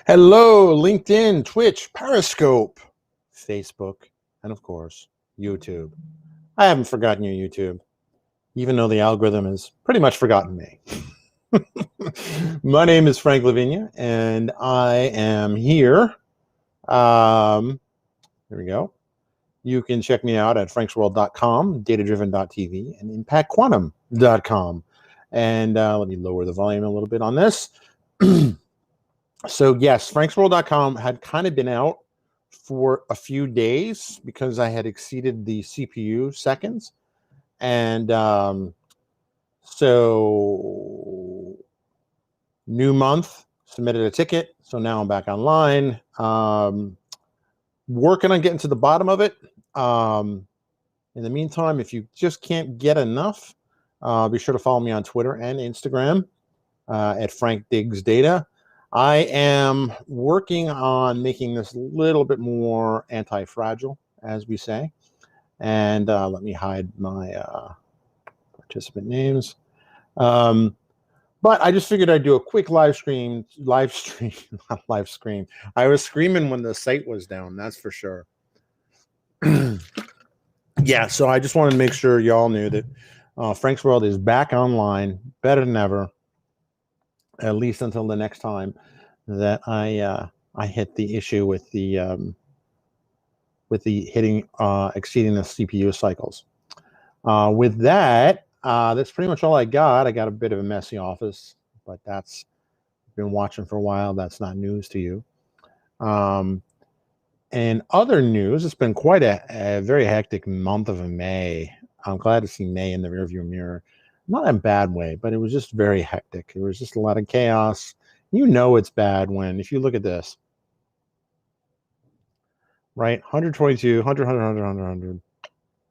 Hello, LinkedIn, Twitch, Periscope, Facebook, and of course, YouTube. I haven't forgotten you, YouTube, even though the algorithm has pretty much forgotten me. My name is Frank Lavinia, and I am here. Here we go. You can check me out at franksworld.com, datadriven.tv, and impactquantum.com. And let me lower the volume a little bit on this. So yes, franksworld.com had kind of been out for a few days because I had exceeded the CPU seconds. And so new month, submitted a ticket. So now I'm back online, working on getting to the bottom of it. In the meantime, if you just can't get enough, be sure to follow me on Twitter and Instagram at Frank Diggs Data. I am working on making this a little bit more anti-fragile, as we say. And let me hide my participant names. But I just figured I'd do a quick live stream, not live stream. I was screaming when the site was down, that's for sure. Yeah, so I just wanted to make sure y'all knew that Frank's World is back online, better than ever, at least until the next time that I hit the issue with the exceeding the CPU cycles. With that, that's pretty much all I got. I got a bit of a messy office, but that's been watching for a while. That's not news to you. And other news, it's been quite a very hectic month of May. I'm glad to see May in the rearview mirror. Not in a bad way, but it was just very hectic. There was just a lot of chaos. You know it's bad when, if you look at this, right? 122, 100, 100, 100, 100, 100,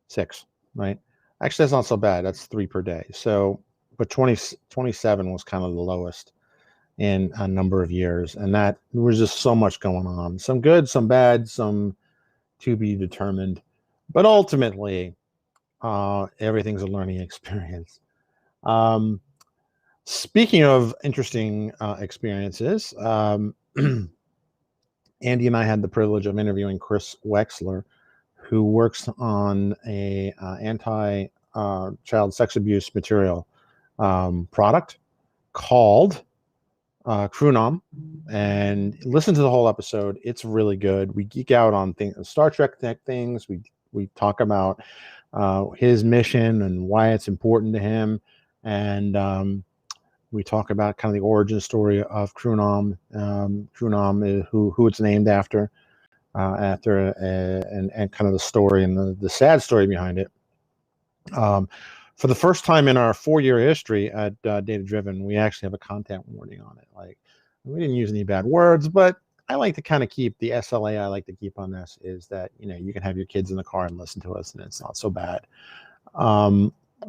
6, right? Actually, that's not so bad. That's 3 per day. So, but 27 was kind of the lowest in a number of years. And that there was just so much going on. Some good, some bad, some to be determined. But ultimately, everything's a learning experience. Speaking of interesting experiences, Andy and I had the privilege of interviewing Chris Wexler, who works on a anti-child sex abuse material product called Crunom, and listen to the whole episode. It's really good. We geek out on Star Trek things. We talk about his mission and why it's important to him, and we talk about kind of the origin story of Crunom. Crunom is who it's named after, and kind of the story and the sad story behind it. For the first time in our 4-year history at Data Driven, we actually have a content warning on it. Like, we didn't use any bad words, but I like to kind of keep the SLA I like to keep on this is that, you know, you can have your kids in the car and listen to us and it's not so bad.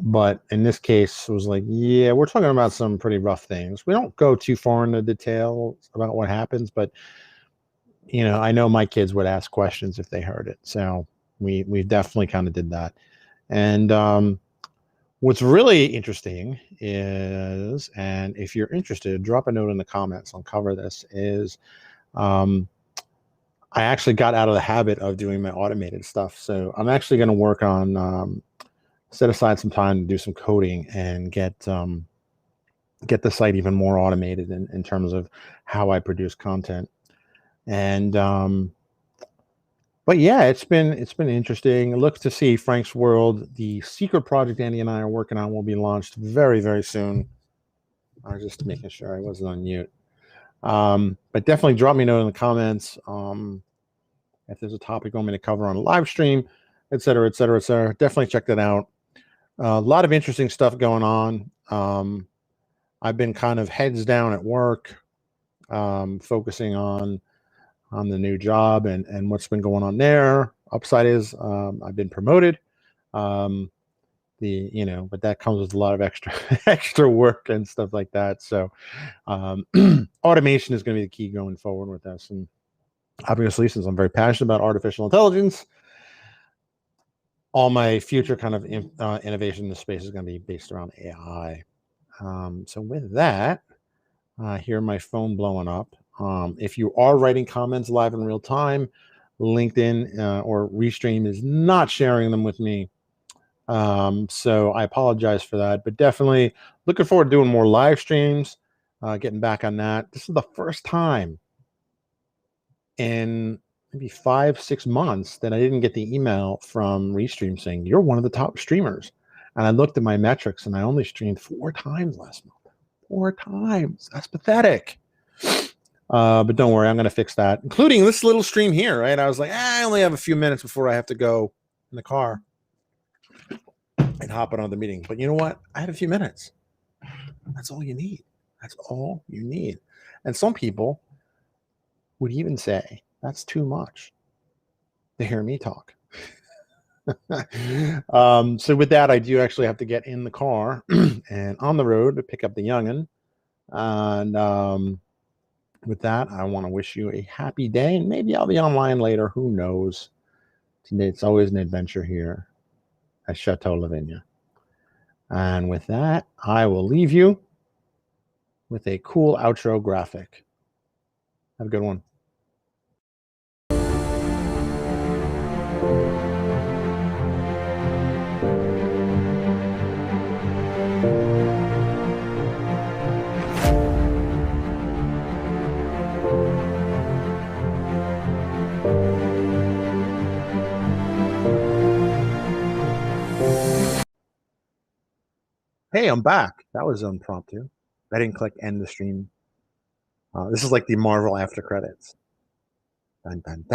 But in this case, it was like, yeah, we're talking about some pretty rough things. We don't go too far into detail about what happens, but, you know, I know my kids would ask questions if they heard it. So we definitely kind of did that. And what's really interesting is, and if you're interested, drop a note in the comments. I'll cover this. Is I actually got out of the habit of doing my automated stuff. So I'm actually going to work on set aside some time to do some coding and get the site even more automated in terms of how I produce content. And but yeah, it's been interesting. Look to see Frank's World. The secret project Andy and I are working on will be launched very, very soon. I was just making sure I wasn't on mute. But definitely drop me a note in the comments if there's a topic you want me to cover on a live stream, et cetera, et cetera, et cetera. Definitely check that out. A lot of interesting stuff going on. I've been kind of heads down at work, focusing on the new job and what's been going on there. Upside is I've been promoted. but that comes with a lot of extra extra work and stuff like that. So automation is going to be the key going forward with this. And obviously, since I'm very passionate about artificial intelligence, all my future kind of innovation in the space is going to be based around AI. So with that, hear my phone blowing up. If you are writing comments live in real time, LinkedIn or Restream is not sharing them with me. So I apologize for that, but definitely looking forward to doing more live streams, getting back on that. This is the first time in maybe 5-6 months that I didn't get the email from Restream saying you're one of the top streamers. And I looked at my metrics and I only streamed 4 times last month. 4 times. That's pathetic. But don't worry, I'm going to fix that, including this little stream here, right? I was like, I only have a few minutes before I have to go in the car and hop on the meeting. But you know what? I had a few minutes. That's all you need. That's all you need. And some people would even say that's too much to hear me talk. So with that, I do actually have to get in the car and on the road to pick up the youngin. And with that, I want to wish you a happy day, and maybe I'll be online later. Who knows? It's always an adventure here at Chateau Lavinia. And with that, I will leave you with a cool outro graphic. Have a good one. Hey, I'm back. That was impromptu. I didn't click end the stream. This is like the Marvel after credits. Dun, dun, dun.